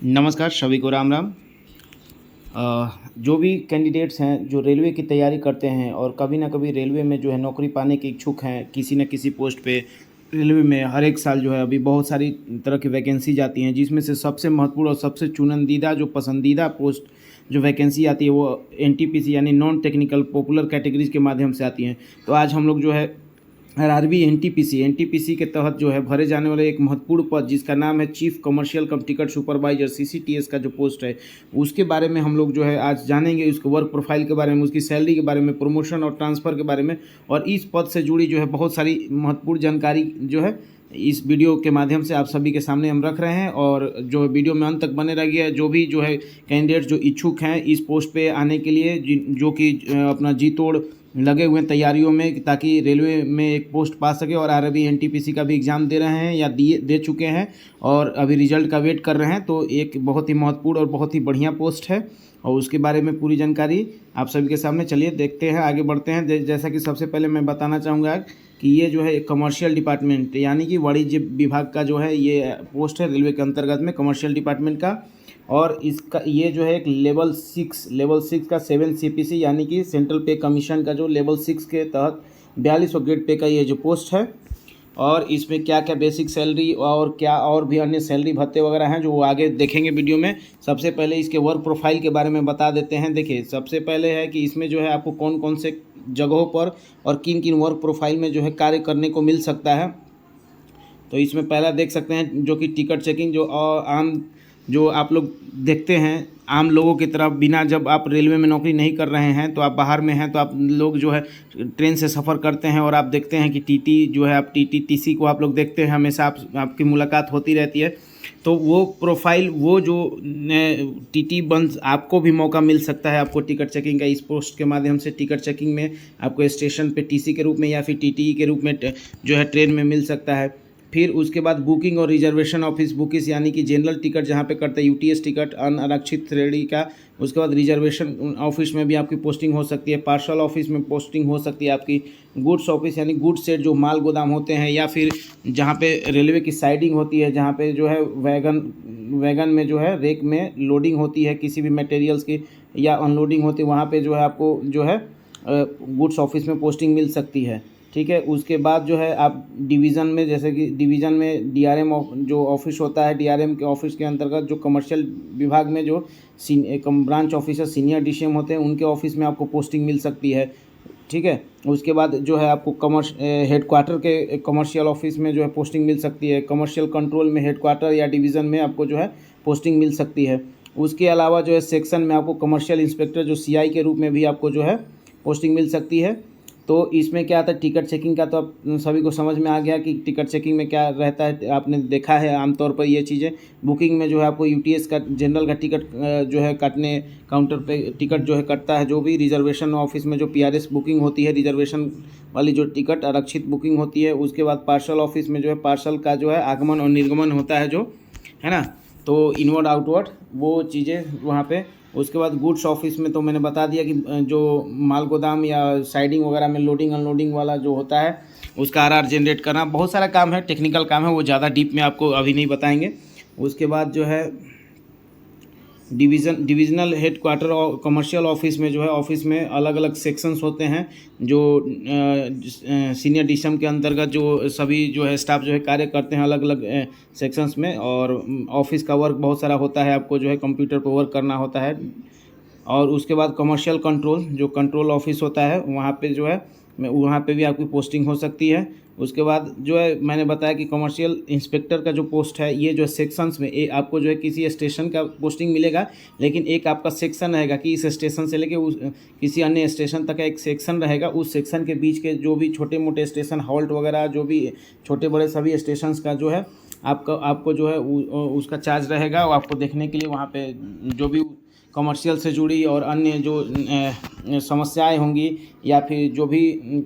नमस्कार, सभी को राम राम। जो भी कैंडिडेट्स हैं जो रेलवे की तैयारी करते हैं और कभी ना कभी रेलवे में जो है नौकरी पाने के इच्छुक हैं किसी न किसी पोस्ट पे। रेलवे में हर एक साल जो है अभी बहुत सारी तरह की वैकेंसी जाती हैं, जिसमें से सबसे महत्वपूर्ण और सबसे चुनिंदा जो पसंदीदा पोस्ट जो वैकेंसी आती है वो एनटीपीसी यानी नॉन टेक्निकल पॉपुलर कैटेगरीज के माध्यम से आती हैं। तो आज हम लोग जो है आरआरबी एनटीपीसी के तहत जो है भरे जाने वाले एक महत्वपूर्ण पद जिसका नाम है chief commercial cum ticket supervisor CCTS का जो पोस्ट है उसके बारे में हम लोग जो है आज जानेंगे। उसके वर्क प्रोफाइल के बारे में, उसकी सैलरी के बारे में, प्रमोशन और ट्रांसफ़र के बारे में, और इस पद से जुड़ी जो है बहुत सारी महत्वपूर्ण जानकारी जो है इस वीडियो के माध्यम से आप सभी के सामने हम रख रहे हैं। और जो वीडियो में अंत तक बने रहिए। जो भी जो है कैंडिडेट जो इच्छुक हैं इस पोस्ट पे आने के लिए, जो कि अपना जी तोड़ लगे हुए हैं तैयारियों में ताकि रेलवे में एक पोस्ट पा सके, और आरआरबी एनटीपीसी का भी एग्ज़ाम दे रहे हैं या दे चुके हैं और अभी रिजल्ट का वेट कर रहे हैं, तो एक बहुत ही महत्वपूर्ण और बहुत ही बढ़िया पोस्ट है और उसके बारे में पूरी जानकारी आप सभी के सामने। चलिए देखते हैं, आगे बढ़ते हैं। जैसा कि सबसे पहले मैं बताना चाहूँगा कि ये जो है कमर्शियल डिपार्टमेंट यानी कि वाणिज्य विभाग का जो है ये पोस्ट है रेलवे के अंतर्गत में, कमर्शियल डिपार्टमेंट का। और इसका ये जो है एक लेवल 6 का 7 सीपीसी यानी कि सेंट्रल पे कमीशन का जो लेवल 6 के तहत 4200 ग्रेड पे का ये जो पोस्ट है। और इसमें क्या क्या बेसिक सैलरी और क्या और भी अन्य सैलरी भत्ते वगैरह हैं जो वो आगे देखेंगे वीडियो में। सबसे पहले इसके वर्क प्रोफाइल के बारे में बता देते हैं। देखिए, सबसे पहले है कि इसमें जो है आपको कौन कौन से जगहों पर और किन किन वर्क प्रोफाइल में जो है कार्य करने को मिल सकता है। तो इसमें पहला देख सकते हैं जो कि टिकट चेकिंग, जो आप लोग देखते हैं आम लोगों की तरह, बिना जब आप रेलवे में नौकरी नहीं कर रहे हैं तो आप बाहर में हैं तो आप लोग जो है ट्रेन से सफ़र करते हैं और आप देखते हैं कि टीटी जो है आप टीसी को आप लोग देखते हैं, हमेशा आपकी मुलाकात होती रहती है। तो वो प्रोफाइल, वो जो टीटी बन आपको भी मौका मिल सकता है आपको टिकट चेकिंग का इस पोस्ट के माध्यम से। टिकट चेकिंग में आपको स्टेशन पे टीसी के रूप में या फिर टीटी के रूप में जो है ट्रेन में मिल सकता है। फिर उसके बाद बुकिंग और रिजर्वेशन ऑफिस बुकिस यानी कि जनरल टिकट जहाँ पे करते हैं, यूटीएस टिकट अनारक्षित श्रेणी का। उसके बाद रिजर्वेशन ऑफिस में भी आपकी पोस्टिंग हो सकती है, पार्सल ऑफिस में पोस्टिंग हो सकती है आपकी, गुड्स ऑफिस यानी गुड्स सेट जो माल गोदाम होते हैं, या फिर जहाँ पे रेलवे की साइडिंग होती है, जहाँ पे जो है वैगन में जो है रेक में लोडिंग होती है किसी भी मटेरियल्स की या अनलोडिंग होती है, वहाँ पे जो है आपको जो है गुड्स ऑफिस में पोस्टिंग मिल सकती है। ठीक है। उसके बाद जो है आप डिवीज़न में, जैसे कि डिवीज़न में डीआरएम जो ऑफिस होता है, डीआरएम के ऑफिस के अंतर्गत जो कमर्शियल विभाग में जो ब्रांच ऑफिसर सीनियर डीसीएम होते हैं उनके ऑफिस में आपको पोस्टिंग मिल सकती है। ठीक है। उसके बाद जो है आपको हेडक्वार्टर के कमर्शियल ऑफिस में जो है पोस्टिंग मिल सकती है। कमर्शियल कंट्रोल में हेडक्वार्टर या डिवीज़न में आपको जो है पोस्टिंग मिल सकती है। उसके अलावा जो है सेक्शन में आपको कमर्शियल इंस्पेक्टर जो सीआई के रूप में भी आपको जो है पोस्टिंग मिल सकती है। तो इसमें क्या आता है टिकट चेकिंग का, तो आप सभी को समझ में आ गया कि टिकट चेकिंग में क्या रहता है, आपने देखा है आमतौर पर ये चीज़ें। बुकिंग में जो है आपको यूटीएस का जनरल का टिकट जो है काटने काउंटर पे टिकट जो है कटता है। जो भी रिजर्वेशन ऑफिस में जो पीआरएस बुकिंग होती है, रिजर्वेशन वाली जो टिकट आरक्षित बुकिंग होती है। उसके बाद पार्सल ऑफिस में जो है पार्सल का जो है आगमन और निर्गमन होता है, जो है ना, तो इनवर्ड आउटवर्ड वो चीज़ें वहाँ पे। उसके बाद गुड्स ऑफिस में तो मैंने बता दिया कि जो माल गोदाम या साइडिंग वगैरह में लोडिंग अनलोडिंग वाला जो होता है उसका आरआर जनरेट करना, बहुत सारा काम है, टेक्निकल काम है, वो ज़्यादा डीप में आपको अभी नहीं बताएंगे। उसके बाद जो है डिविजनल हेडक्वार्टर और कमर्शियल ऑफिस में जो है ऑफिस में अलग अलग सेक्शंस होते हैं, जो सीनियर डीसीएम के अंतर्गत जो सभी जो है स्टाफ जो है कार्य करते हैं अलग अलग सेक्शंस में। और ऑफिस का वर्क बहुत सारा होता है, आपको जो है कंप्यूटर पर वर्क करना होता है। और उसके बाद कमर्शियल कंट्रोल जो कंट्रोल ऑफिस होता है वहाँ पे जो है वहाँ पे भी आपकी पोस्टिंग हो सकती है। उसके बाद जो है मैंने बताया कि कमर्शियल इंस्पेक्टर का जो पोस्ट है, ये जो सेक्शंस में आपको जो है किसी स्टेशन का पोस्टिंग मिलेगा, लेकिन एक आपका सेक्शन रहेगा कि इस स्टेशन से लेके उस किसी अन्य स्टेशन तक का एक सेक्शन रहेगा। उस सेक्शन के बीच के जो भी छोटे मोटे स्टेशन हॉल्ट वगैरह जो भी छोटे बड़े सभी स्टेशन का जो है आपको जो है उसका चार्ज रहेगा। और आपको देखने के लिए वहाँ पे जो भी कमर्शियल से जुड़ी और अन्य जो समस्याएं होंगी या फिर जो भी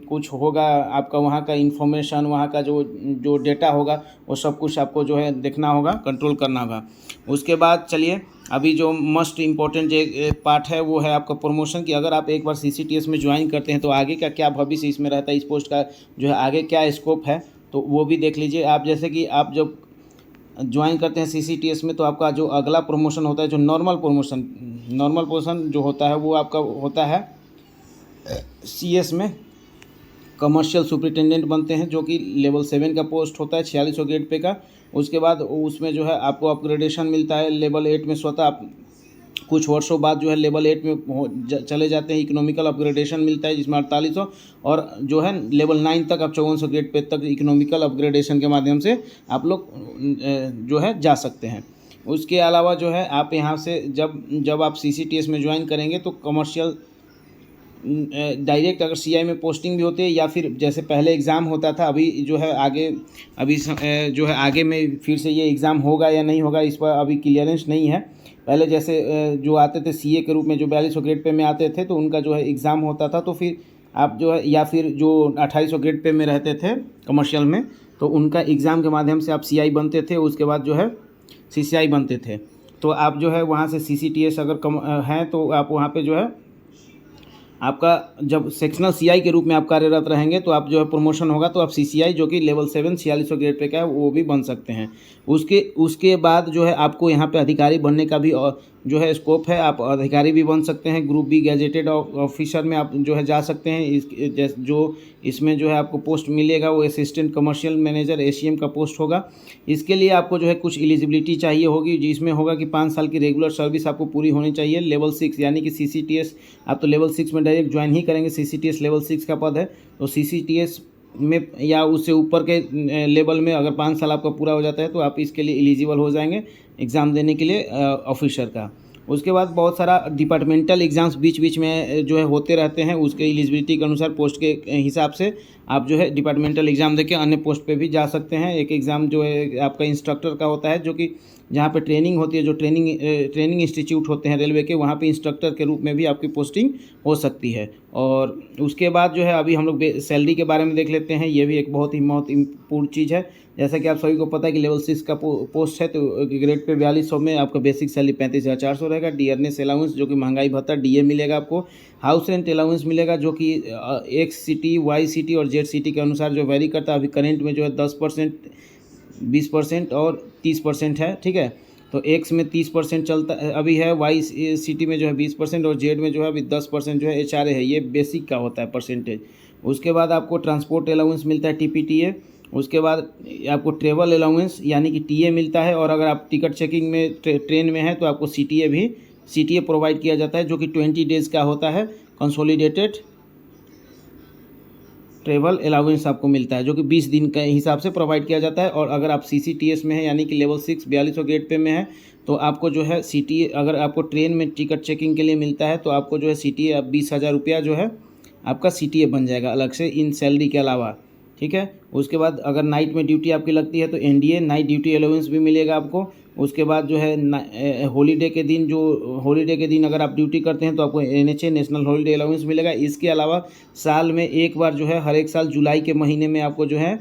कुछ होगा, आपका वहाँ का इन्फॉर्मेशन, वहाँ का जो डेटा होगा, वो सब कुछ आपको जो है देखना होगा, कंट्रोल करना होगा। उसके बाद चलिए, अभी जो मस्ट इम्पॉर्टेंट एक पार्ट है वो है आपका प्रमोशन, कि अगर आप एक बार सीसीटीएस में ज्वाइन करते हैं तो आगे का क्या भविष्य इसमें रहता है, इस पोस्ट का जो है आगे क्या स्कोप है, तो वो भी देख लीजिए आप। जैसे कि आप जब ज्वाइन करते हैं CCTS में, तो आपका जो अगला प्रमोशन होता है, जो नॉर्मल प्रमोशन जो होता है वो आपका होता है CS में कमर्शियल सुपरिटेंडेंट बनते हैं, जो कि लेवल 7 का पोस्ट होता है 4600 ग्रेड पे का। उसके बाद उसमें जो है आपको अपग्रेडेशन मिलता है लेवल 8 में। स्वतः आप कुछ वर्षों बाद जो है लेवल 8 में चले जाते हैं, इकोनॉमिकल अपग्रेडेशन मिलता है जिसमें 4800, और जो है लेवल 9 तक आप 5400 ग्रेड पे तक इकोनॉमिकल अपग्रेडेशन के माध्यम से आप लोग जो है जा सकते हैं। उसके अलावा जो है आप यहाँ से जब आप CCTS में ज्वाइन करेंगे तो कमर्शियल डायरेक्ट अगर CI में पोस्टिंग भी होती है, या फिर जैसे पहले एग्ज़ाम होता था, अभी जो है जो है आगे में फिर से ये एग्ज़ाम होगा या नहीं होगा, इस पर अभी क्लियरेंस नहीं है। पहले जैसे जो आते थे CA के रूप में जो 4200 ग्रेड पे में आते थे, तो उनका जो है एग्ज़ाम होता था, तो फिर आप जो है, या फिर जो 2800 ग्रेड पे में रहते थे कमर्शियल में, तो उनका एग्ज़ाम के माध्यम से आप CI बनते थे, उसके बाद जो है CCI बनते थे। तो आप जो है वहाँ से CCTS अगर हैं तो आप वहाँ पे जो है आपका जब सेक्शनल CI के रूप में आप कार्यरत रहेंगे तो आप जो है प्रमोशन होगा, तो आप CCI जो कि लेवल 7 4600 ग्रेड पे का है वो भी बन सकते हैं। उसके बाद जो है आपको यहाँ पे अधिकारी बनने का भी जो है स्कोप है, आप अधिकारी भी बन सकते हैं। ग्रुप बी गैजेटेड ऑफिसर में आप जो है जा सकते हैं। जो इसमें जो है आपको पोस्ट मिलेगा वो असिस्टेंट कमर्शियल मैनेजर ACM का पोस्ट होगा। इसके लिए आपको जो है कुछ एलिजिबिलिटी चाहिए होगी, जिसमें होगा कि 5 साल की रेगुलर सर्विस आपको पूरी होनी चाहिए। लेवल 6 यानी कि CCTS, आप तो लेवल 6 में डायरेक्ट ज्वाइन ही करेंगे। CCTS लेवल 6 का पद है, तो CCTS में या उससे ऊपर के लेवल में अगर 5 साल आपका पूरा हो जाता है तो आप इसके लिए एलिजिबल हो जाएंगे एग्ज़ाम देने के लिए ऑफिसर का। उसके बाद बहुत सारा डिपार्टमेंटल एग्ज़ाम्स बीच बीच में जो है होते रहते हैं, उसके एलिजिबिलिटी के अनुसार पोस्ट के हिसाब से आप जो है डिपार्टमेंटल एग्ज़ाम देके अन्य पोस्ट पे भी जा सकते हैं। एक एग्ज़ाम जो है आपका इंस्ट्रक्टर का होता है, जो कि जहाँ पे ट्रेनिंग होती है, जो ट्रेनिंग इंस्टीट्यूट होते हैं रेलवे के, वहाँ पे इंस्ट्रक्टर के रूप में भी आपकी पोस्टिंग हो सकती है। और उसके बाद जो है अभी हम लोग सैलरी के बारे में देख लेते हैं। ये भी एक बहुत ही महत्वपूर्ण चीज़ है। जैसा कि आप सभी को पता है कि लेवल 6 का पोस्ट है, तो ग्रेड पे 4200 में आपका बेसिक सैलरी 35,400 रहेगा। डियरनेस अलाउंस जो कि महंगाई भत्ता DA मिलेगा आपको। हाउस रेंट अलाउंस मिलेगा, जो कि X सिटी, Y सिटी और Z सिटी के अनुसार जो वेरी करता है। अभी करंट में जो है 10%, 20% और 30% है, ठीक है। तो X में 30% चलता अभी है, Y सिटी में जो है 20% और Z में जो है अभी 10% जो है HRA है। ये बेसिक का होता है परसेंटेज। उसके बाद आपको ट्रांसपोर्ट अलाउंस मिलता है TPTA। उसके बाद आपको ट्रेवल अलाउंस यानी कि TA मिलता है, और अगर आप टिकट चेकिंग में ट्रेन में है तो आपको CTA प्रोवाइड किया जाता है, जो कि 20 डेज़ का होता है। कंसोलिडेटेड ट्रेवल अलाउंस आपको मिलता है, जो कि 20 दिन के हिसाब से प्रोवाइड किया जाता है। और अगर आप CCTS में है यानी कि लेवल 6 4200 ग्रेड पे में है, तो आपको जो है CTA, अगर आपको ट्रेन में टिकट चेकिंग के लिए मिलता है तो आपको जो है CTA 20,000 रुपया जो है आपका CTA बन जाएगा अलग से इन सैलरी के अलावा, ठीक है। उसके बाद अगर नाइट में ड्यूटी आपकी लगती है तो NDA नाइट ड्यूटी अलाउंस भी मिलेगा आपको। उसके बाद जो है हॉलीडे के दिन अगर आप ड्यूटी करते हैं तो आपको NHA नेशनल हॉलीडे अलाउंस मिलेगा। इसके अलावा साल में एक बार जो है हर एक साल जुलाई के महीने में आपको जो है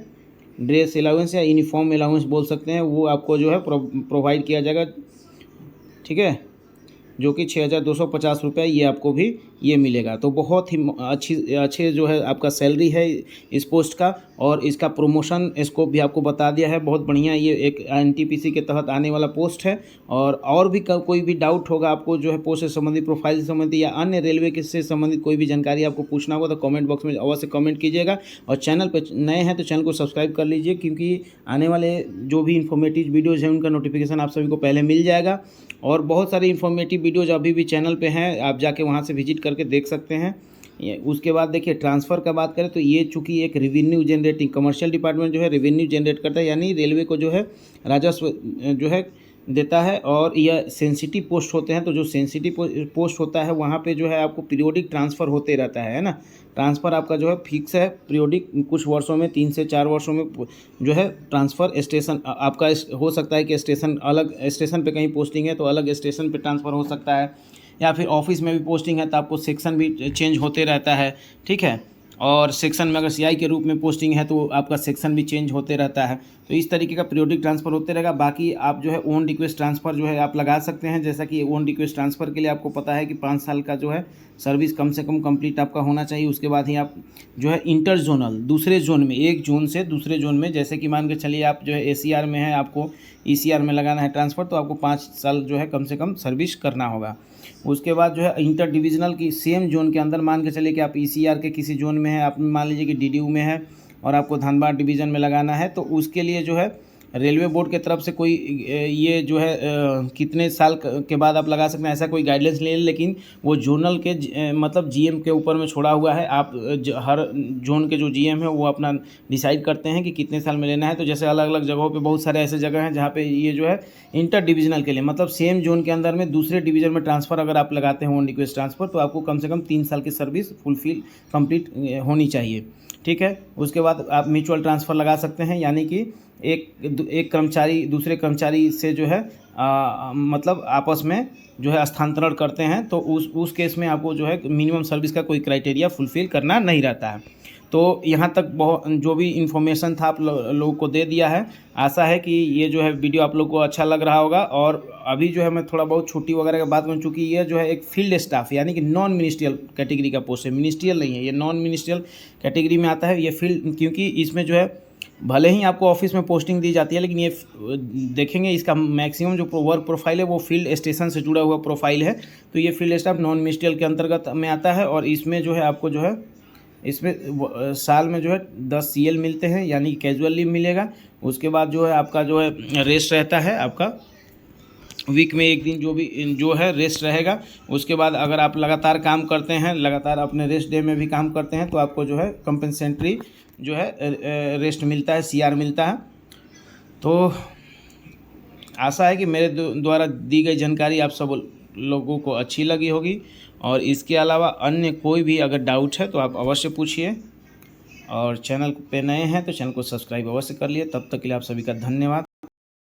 ड्रेस अलाउंस या यूनिफॉर्म अलाउंस बोल सकते हैं, वो आपको जो है प्रोवाइड किया जाएगा, ठीक है, जो कि 6,250 रुपये ये आपको भी ये मिलेगा। तो बहुत ही अच्छे जो है आपका सैलरी है इस पोस्ट का, और इसका प्रमोशन स्कोप भी आपको बता दिया है। बहुत बढ़िया, ये एक NTPC के तहत आने वाला पोस्ट है। और भी कोई भी डाउट होगा आपको जो है पोस्ट से संबंधित, प्रोफाइल से संबंधित या अन्य रेलवे के से संबंधित कोई भी जानकारी आपको पूछना होगा तो कमेंट बॉक्स में अवश्य कमेंट कीजिएगा। और चैनल पर नए हैं तो चैनल को सब्सक्राइब कर लीजिए, क्योंकि आने वाले जो भी इन्फॉर्मेटिव वीडियोज़ हैं उनका नोटिफिकेशन आप सभी को पहले मिल जाएगा। और बहुत सारे इन्फॉर्मेटिव वीडियोज़ अभी भी चैनल पे हैं, आप जाके वहाँ से विजिट करके देख सकते हैं। उसके बाद देखिए ट्रांसफ़र का बात करें तो ये चूँकि एक रेवेन्यू जनरेटिंग कमर्शियल डिपार्टमेंट जो है रेवेन्यू जनरेट करता है, यानी रेलवे को जो है राजस्व जो है देता है। और यह सेंसिटिव पोस्ट होते हैं, तो जो सेंसिटिव पोस्ट होता है वहाँ पे जो है आपको पीरियोडिक ट्रांसफ़र होते रहता है ना। ट्रांसफ़र आपका जो है फिक्स है, पीरियोडिक, कुछ वर्षों में 3 से 4 वर्षों में जो है ट्रांसफ़र स्टेशन आपका हो सकता है कि स्टेशन अलग स्टेशन पे कहीं पोस्टिंग है तो अलग स्टेशन पे ट्रांसफ़र हो सकता है, या फिर ऑफिस में भी पोस्टिंग है तो आपको सेक्शन भी चेंज होते रहता है, ठीक है। और सेक्शन में अगर सीआई के रूप में पोस्टिंग है तो आपका सेक्शन भी चेंज होते रहता है। तो इस तरीके का पीरियोडिक ट्रांसफ़र होते रहेगा। बाकी आप जो है ओन रिक्वेस्ट ट्रांसफ़र जो है आप लगा सकते हैं। जैसा कि ओन रिक्वेस्ट ट्रांसफ़र के लिए आपको पता है कि 5 साल का जो है सर्विस कम से कम कंप्लीट आपका होना चाहिए। उसके बाद ही आप जो है इंटर जोनल दूसरे जोन में, एक जोन से दूसरे जोन में, जैसे कि मान के चलिए आप जो है एसीआर में है, आपको ईसीआर में लगाना है ट्रांसफ़र, तो आपको 5 साल जो है कम से कम सर्विस करना होगा। उसके बाद जो है इंटर डिविजनल की सेम जोन के अंदर मान के चलिए कि आप ईसीआर के किसी जोन में है, आप मान लीजिए कि डीडीयू में है और आपको धनबाद डिवीज़न में लगाना है, तो उसके लिए जो है रेलवे बोर्ड के तरफ से कोई ये जो है कितने साल के बाद आप लगा सकते हैं ऐसा कोई गाइडलाइंस नहीं है, लेकिन वो जोनल के मतलब जीएम के ऊपर में छोड़ा हुआ है। आप हर जोन के जो जीएम है वो अपना डिसाइड करते हैं कि कितने साल में लेना है। तो जैसे अलग अलग जगहों पे बहुत सारे ऐसे जगह हैं जहाँ पे ये जो है इंटर डिविजनल के लिए, मतलब सेम जोन के अंदर में दूसरे डिवीज़न में ट्रांसफ़र अगर आप लगाते हैं ऑन रिक्वेस्ट ट्रांसफ़र, तो आपको कम से कम 3 साल की सर्विस फुलफिल कंप्लीट होनी चाहिए। ठीक है। उसके बाद आप म्यूचुअल ट्रांसफ़र लगा सकते हैं, यानी कि एक कर्मचारी दूसरे कर्मचारी से जो है मतलब आपस में जो है स्थानांतरण करते हैं, तो उस केस में आपको जो है मिनिमम सर्विस का कोई क्राइटेरिया फुलफ़िल करना नहीं रहता है। तो यहाँ तक बहुत जो भी इन्फॉर्मेशन था आप लोगों को दे दिया है। आशा है कि ये जो है वीडियो आप लोग को अच्छा लग रहा होगा। और अभी जो है मैं थोड़ा बहुत छुट्टी वगैरह की बात कर चूँकि ये जो है एक फील्ड स्टाफ यानी कि नॉन मिनिस्ट्रियल कैटेगरी का पोस्ट है, मिनिस्ट्रियल नहीं है, ये नॉन मिनिस्ट्रियल कैटेगरी में आता है ये फील्ड। क्योंकि इसमें जो है भले ही आपको ऑफिस में पोस्टिंग दी जाती है, लेकिन ये देखेंगे इसका मैक्सिमम जो वर्क प्रोफाइल है वो फील्ड स्टेशन से जुड़ा हुआ प्रोफाइल है। तो ये फील्ड स्टाफ नॉन मिनिस्ट्रियल के अंतर्गत में आता है। और इसमें जो है आपको जो है इसमें साल में जो है 10 सीएल मिलते हैं, यानी कैजुअल लीव मिलेगा। उसके बाद जो है आपका जो है रेस्ट रहता है, आपका वीक में एक दिन जो है रेस्ट रहेगा। उसके बाद अगर आप लगातार काम करते हैं, लगातार अपने रेस्ट डे में भी काम करते हैं, तो आपको जो है कंपनसेंट्री जो है रेस्ट मिलता है, सीआर मिलता है। तो आशा है कि मेरे द्वारा दी गई जानकारी आप सब लोगों को अच्छी लगी होगी। और इसके अलावा अन्य कोई भी अगर डाउट है तो आप अवश्य पूछिए। और चैनल पे नए हैं तो चैनल को सब्सक्राइब अवश्य कर लिए। तब तक के लिए आप सभी का धन्यवाद।